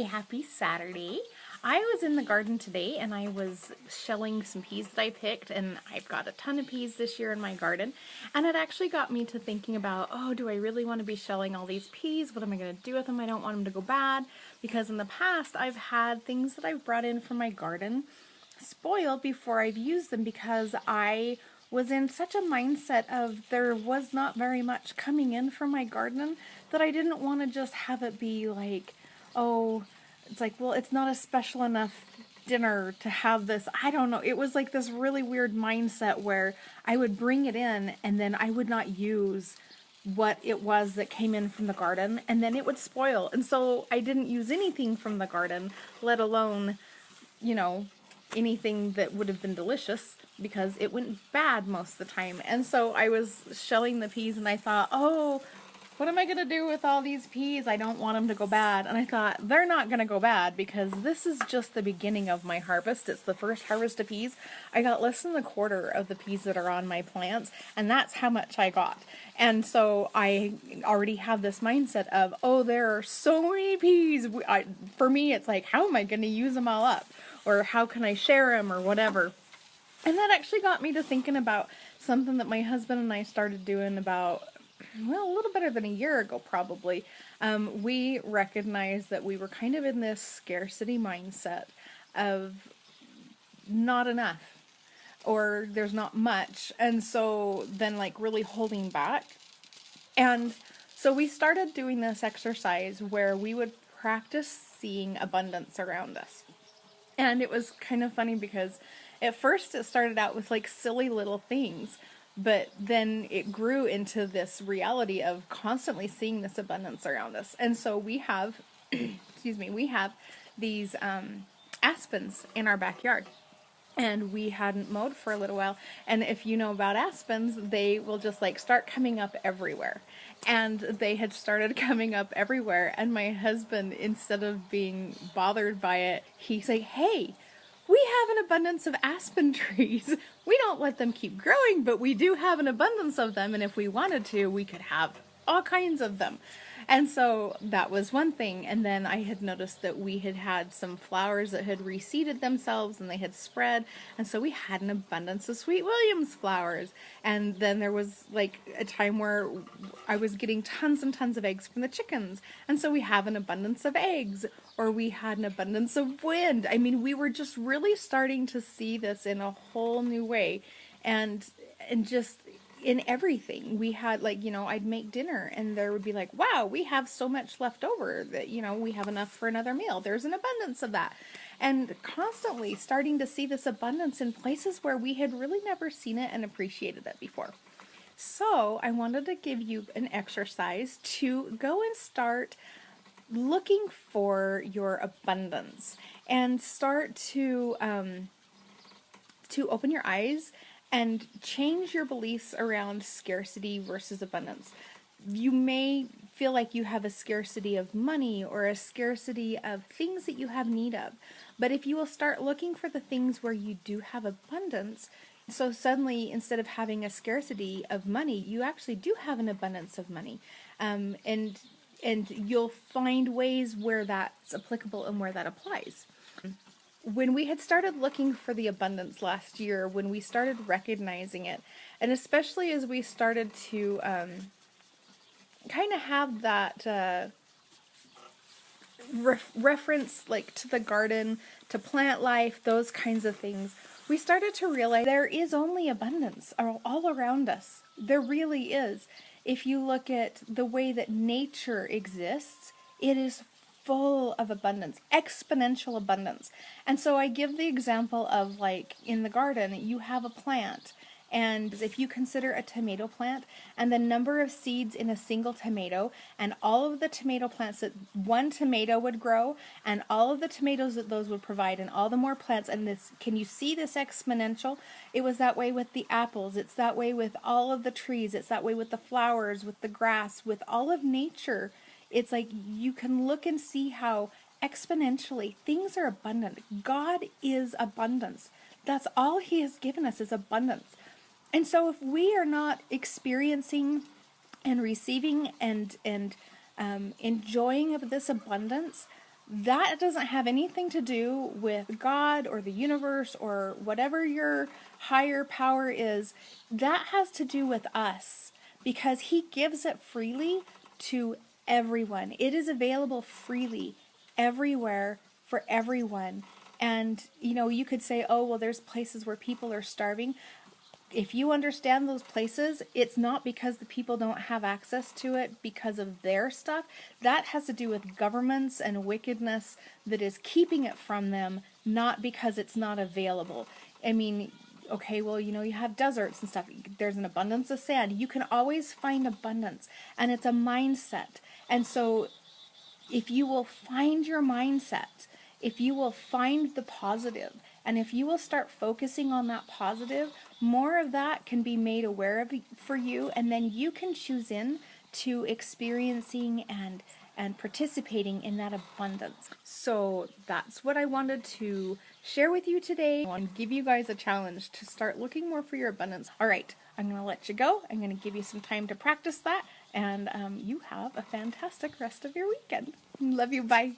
Happy Saturday. I was in the garden today and I was shelling some peas that I picked, and I've got a ton of peas this year in my garden, and it actually got me to thinking about, oh, do I really want to be shelling all these peas? What am I going to do with them? I don't want them to go bad, because in the past I've had things that I've brought in from my garden spoiled before I've used them, because I was in such a mindset of there was not very much coming in from my garden that I didn't want to just have it be like, oh, it's like, well, it's not a special enough dinner to have this. I don't know. It was like this really weird mindset where I would bring it in and then I would not use what it was that came in from the garden, and then it would spoil. And so I didn't use anything from the garden, let alone, you know, anything that would have been delicious, because it went bad most of the time. And so I was shelling the peas and I thought, oh, what am I going to do with all these peas? I don't want them to go bad. And I thought, they're not going to go bad, because this is just the beginning of my harvest. It's the first harvest of peas. I got less than a quarter of the peas that are on my plants, and that's how much I got. And so I already have this mindset of, oh, there are so many peas. For me, it's like, how am I going to use them all up? Or how can I share them, or whatever. And that actually got me to thinking about something that my husband and I started doing about, well, a little better than a year ago, probably. We recognized that we were kind of in this scarcity mindset of not enough, or there's not much. And so then, like, really holding back. And so we started doing this exercise where we would practice seeing abundance around us. And it was kind of funny, because at first it started out with like silly little things, but then it grew into this reality of constantly seeing this abundance around us. And so we have, we have these aspens in our backyard. And we hadn't mowed for a little while. And if you know about aspens, they will just like start coming up everywhere. And they had started coming up everywhere. And my husband, instead of being bothered by it, he's like, hey, we have an abundance of aspen trees. We don't let them keep growing, but we do have an abundance of them. And if we wanted to, we could have all kinds of them. And so that was one thing. And then I had noticed that we had had some flowers that had reseeded themselves and they had spread. And so we had an abundance of Sweet Williams flowers. And then there was like a time where I was getting tons and tons of eggs from the chickens. And so we have an abundance of eggs, or we had an abundance of wind. I mean, we were just really starting to see this in a whole new way. And just in everything. We had, like, I'd make dinner and there would be like, wow, we have so much left over that, we have enough for another meal. There's an abundance of that. And constantly starting to see this abundance in places where we had really never seen it and appreciated it before. So I wanted to give you an exercise to go and start looking for your abundance, and start to open your eyes and change your beliefs around scarcity versus abundance. You may feel like you have a scarcity of money or a scarcity of things that you have need of. But if you will start looking for the things where you do have abundance, so suddenly instead of having a scarcity of money, you actually do have an abundance of money. And you'll find ways where that's applicable and where that applies. When we had started looking for the abundance last year, when we started recognizing it, and especially as we started to kind of have that reference, like, to the garden, to plant life, those kinds of things, we started to realize there is only abundance all around us. There really is. If you look at the way that nature exists, it is full of abundance, exponential abundance. And so I give the example of, like, in the garden, you have a plant, and if you consider a tomato plant and the number of seeds in a single tomato, and all of the tomato plants that one tomato would grow, and all of the tomatoes that those would provide, and all the more plants, and this, can you see this exponential? It was that way with the apples, it's that way with all of the trees, it's that way with the flowers, with the grass, with all of nature. It's like you can look and see how exponentially things are abundant. God is abundance. That's all He has given us, is abundance. And so if we are not experiencing and receiving and enjoying of this abundance, that doesn't have anything to do with God or the universe or whatever your higher power is. That has to do with us, because He gives it freely to everyone. It is available freely everywhere for everyone. And, you could say, oh, well, there's places where people are starving. If you understand those places, it's not because the people don't have access to it because of their stuff. That has to do with governments and wickedness that is keeping it from them, not because it's not available. I mean, okay, well, you have deserts and stuff. There's an abundance of sand. You can always find abundance, and it's a mindset. And so if you will find your mindset, if you will find the positive, and if you will start focusing on that positive, more of that can be made aware of for you, and then you can choose in to experiencing and participating in that abundance. So that's what I wanted to share with you today. I want to give you guys a challenge to start looking more for your abundance. All right, I'm going to let you go. I'm going to give you some time to practice that, and you have a fantastic rest of your weekend. Love you. Bye.